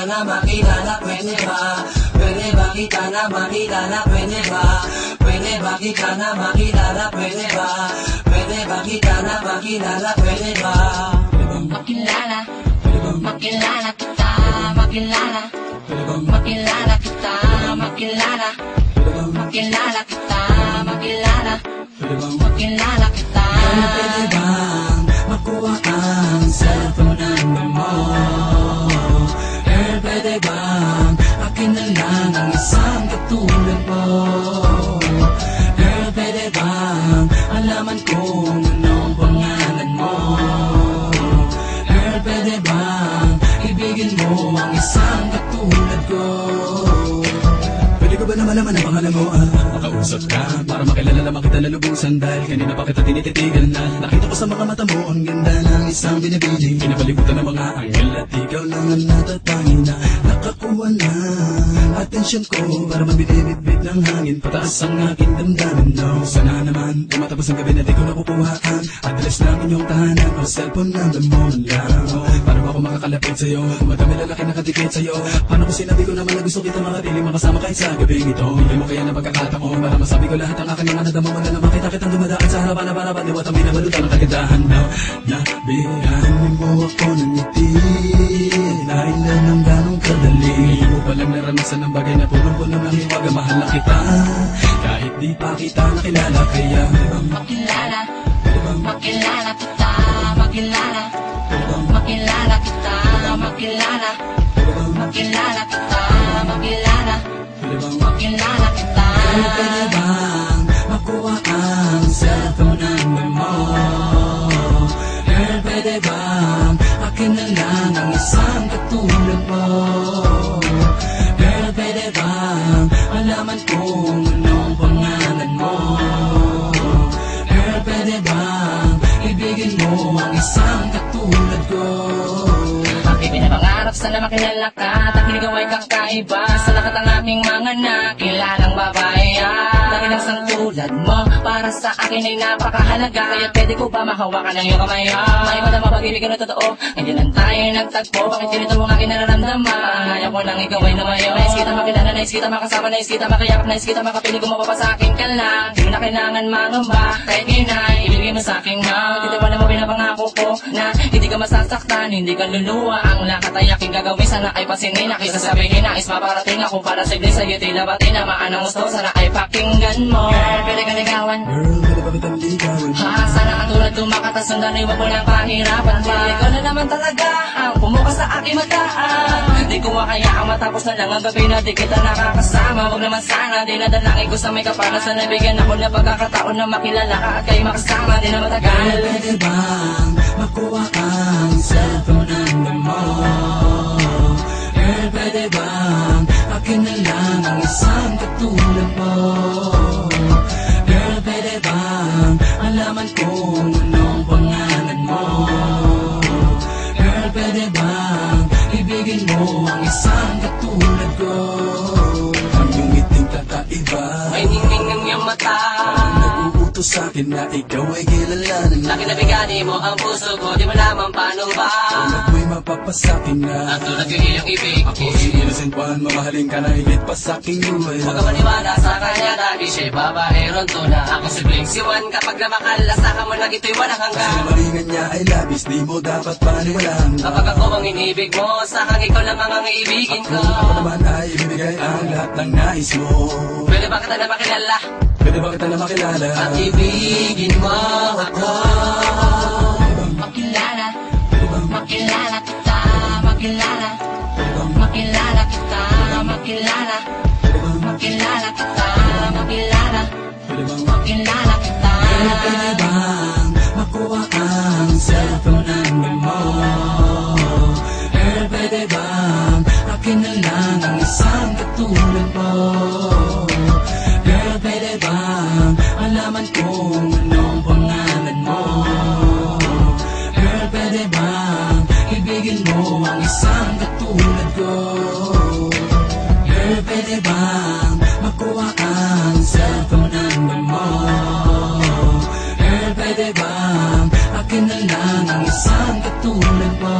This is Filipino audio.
na makilala, pwede ba? Pwede ba kita na makilala, pwede ba? Pwede ba kita na makilala, pwede ba? Pwede ba kita na makilala, pwede ba? Makilala, makilala kita, makilala, makilala kita, makilala, makilala kita, makilala, makilala kita. Pwede bang makuha ang cellphone number mo? Girl, pwede bang akin na lang ang isang katulad mo? Girl, pwede bang alaman kung anong pangalan mo? Girl, pwede bang ibigin mo ang isang katulad ko? Pwede ko ba na malaman ang pangalan mo? Makausap ka para makilala naman kita lalubusan. Dahil kanina pa kita tinititigan na nakita ko sa mga mata mo ang ganda ng isang binibining. Pinapalibutan ng mga anghel at ikaw lang ang natatangin na nakakuha na atensyon ko. Para mabinibitbit ng hangin pataas ang aking damdamin. No, sana naman tumatapos ang gabi na di ko nakukuhaan address ng inyong tahanan o cellphone number mo lang. Paano ako makakalapit sa'yo kung madami lalaki nakadikit sa'yo? Paano ko sinabi ko naman na gusto kita makapiling makasama kahit sa gabing ito? Hindi mo kaya na pagkakataon para masabi ko lahat ang aking mga nadama. Wala na makita kitang dumadaan sa harapan na para niwat ang binabalutan ng kagandahan. Now, nabihan mo ako ng ngiti dahil lang ng ganong kadali. Ngayon mo palang naranasan ng bagay na punong-puno ng hiwaga. Mahal na kita kahit di pa kita nakilala. Kaya makilala, makilala kita, makilala, makilala kita, makilala, makilala kita, makilala, makilala kita. pwede bang makuha ang cellphone number mo? Girl, pwede bang akin na lang ang isang katulad mo? Girl, pwede bang alaman kung anong pangalan mo? Girl, pwede bang ibigin mo ang isang katulad ko? Aking pinapangarap sana makilala ka at ikaw ay kakaiba sa lahat ng aking mga nakilalang babae. Dahil ang isang tulad mo para sa akin ay napakahalaga. Kaya pwede ko ba mahawakan ng iyong kamay? May madama pag-ibig na totoo, hindi lang tayo nagtagpo. Bakit ganito mo aking nararamdaman? Ayaw ko nang ikaw ay lumayo. Nais kita makilala, nais kita makasama, nais kita makayakap, nais kita makapiling. Gumawa pa sa akin ka lang, di mo na kailangan mangamba. Kahit ginay, ibigay mo sa akin na titiwala mo pinapangako ko na hindi ka masasaktan, hindi ka luluwa. Ang lahat ay aking gagawin, sana ay pasinin na kaysa sabihin nais maparating ako para sa iglesia. Sa'yo tila batin na maanang gusto, sana ay pakinggan mo. Girl, pwede ka ligawan. Girl, pwede ba kitang ligawan? Sana katulad tumakas sundan ay wag mo lang pahirapan pa. Ikaw na naman talaga ang pumukas sa aking mata. Di ko makayaan matapos na lang ang gabi na di kita nakakasama. Wag naman sana, di na dalangin ko sa may kapana. Sana bigyan ako na pagkakataon na makilala ka at kayo makasama. Di na matagal. Pwede bang makuha ang cellphone number mo? Girl, pwede bang akin na lang ang isang katulad mo? Girl, pwede bang alaman kung anong pangalan mo? Girl, pwede bang ibigin mo ang isang katulad ko? Ang iyong ngiting kakaiba, May ningning ng iyong mata, nag-uutos sa'kin na ikaw ay kilalanin. laki na bigani mo ang puso ko, di mo naman paano ba? At may mapapasakin na Ang tulad yung iyong ibig, ako si innocent one, mamahalin ka na higit pa sa'king luhay. huwag ka maniwala sa kanya dahil siya'y babaerong tuna. Ako si Blink si Juan, kapag namakalasaka mo lang ito'y walang Sa hanggang. malingan niya ay labis, di mo dapat paniwalaan. Kapag ako ang inibig mo, sakang ikaw lang ang iibigin ko. Ako naman ay ibibigay ang lahat ng nais mo. Pwede ba kita na makilala Pwede ba kita na makilala? at ibigin mo ako? Makilala, makilala kita, makilala, makilala kita, makilala, makilala kita, makilala, makilala kita. Pwede bang makuha ang cellphone number mo? Girl, pwede bang akin na lang ang isang katulad mo? Girl, pwede bang alaman kung anong pangalan mo? Girl, pwede bang ibigin mo ang isang katulad ko? Girl, pwede bang makuha ang cellphone number mo? Girl, pwede bang akin na lang ang isang katulad mo?